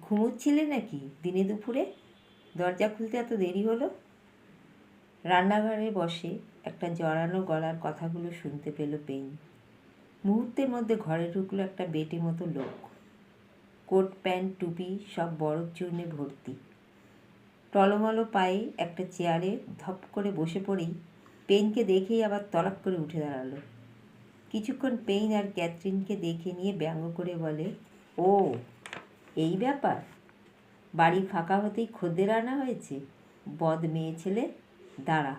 ঘুমোচ্ছিলে নাকি দিনে দুপুরে? দরজা খুলতে এত দেরি হলো? রান্নাঘরে বসে একটা জড়ানো গলার কথাগুলো শুনতে পেল পেইন। মুহূর্তের মধ্যে ঘরে ঢুকলো একটা বেটে মতো লোক। কোট প্যান্ট টুপি সব বরফ চূর্ণে ভর্তি। টলমলো পায়ে একটা চেয়ারে ধপ করে বসে পড়েই পেইনকে দেখেই আবার তড়াক করে উঠে দাঁড়ালো। কিছুক্ষণ পেইন আর ক্যাথরিনকে দেখে নিয়ে ব্যঙ্গ করে বলে, ও এই ব্যাপার? বাড়ি ফাঁকা হতেই খদ্দের আনা হয়েছে? বদ মেয়ে ছেলে, দাঁড়া,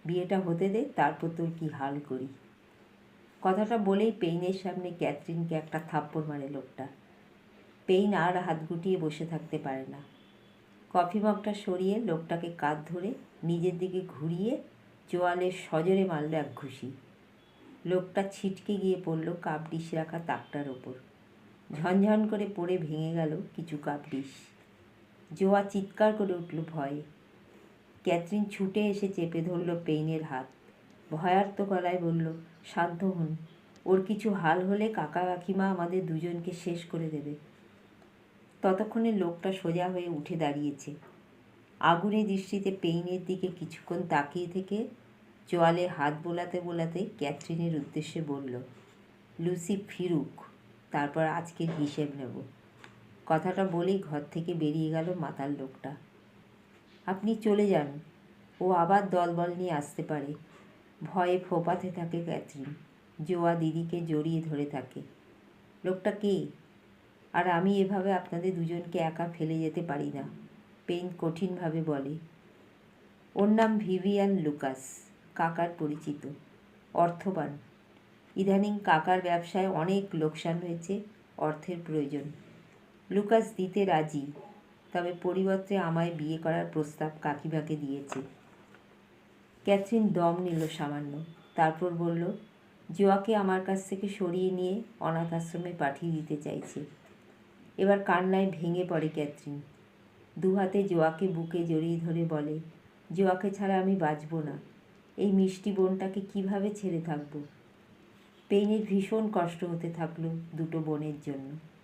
বিয়েটা হতে দে, তারপর তোর কী হাল করি। কথাটা বলেই পেইনের সামনে ক্যাথরিনকে একটা থাপ্পড় মারে লোকটা। পেইন আর হাত গুটিয়ে বসে থাকতে পারে না। কফি মগটা সরিয়ে লোকটাকে কাঁধ ধরে নিজের দিকে ঘুরিয়ে চোয়ালে সজোরে মারল এক ঘুষি। লোকটা ছিটকে গিয়ে পড়ল কাপ ডিশ রাখা তাকটার ওপর। ঝনঝন করে পড়ে ভেঙে গেল কিছু কাপ ডিশ। জোয়া চিৎকার করে উঠল ভয়ে। ক্যাথরিন ছুটে এসে চেপে ধরল পেইনের হাত। ভয়ার্ত গলায় বলল, শান্ত হন, ওর কিছু হাল হলে কাকা কাকিমা আমাদের দুজনকে শেষ করে দেবে। ততক্ষণে লোকটা সোজা হয়ে উঠে দাঁড়িয়েছে। আগুনে দৃষ্টিতে পেইনের দিকে কিছুক্ষণ তাকিয়ে থেকে চোয়ালে হাত বোলাতে বোলাতে ক্যাথরিনের উদ্দেশ্যে বলল, লুসি ফিরুক, তারপর আজকের হিসেব নেব। কথাটা বলেই ঘর থেকে বেরিয়ে গেল মাতাল লোকটা। আপনি চলে যান, ও আবার দলবল নিয়ে আসতে পারে। ভয়ে ফোপাতে থাকে ক্যাথরিন। জোয়া দিদিকে জড়িয়ে ধরে থাকে। লোকটা কে? আর আমি এভাবে আপনাদের দুজনকে একা ফেলে যেতে পারি না, পেইন কঠিনভাবে বলে। ওর নাম ভিভিয়ান লুকাস, কাকার পরিচিত, অর্থবান। ইদানিং কাকার ব্যবসায় অনেক লোকসান হয়েছে, অর্থের প্রয়োজন। লুকাস দিতে রাজি, তবে পরিবর্তে আমায় বিয়ে করার প্রস্তাব কাকিমাকে দিয়েছে। ক্যাথরিন দম নিল সামান্য, তারপর বলল, জোয়াকে আমার কাছ থেকে সরিয়ে নিয়ে অনাথ আশ্রমে পাঠিয়ে দিতে চাইছে। এবার কান্নায় ভেঙে পড়ে ক্যাথরিন। দুহাতে জোয়াকে বুকে জড়িয়ে ধরে বলে, জোয়াকে ছাড়া আমি বাঁচব না। এই মিষ্টি বোনটাকে কিভাবে ছেড়ে থাকব? পেইনের ভীষণ কষ্ট হতে থাকলো দুটো বোনের জন্য।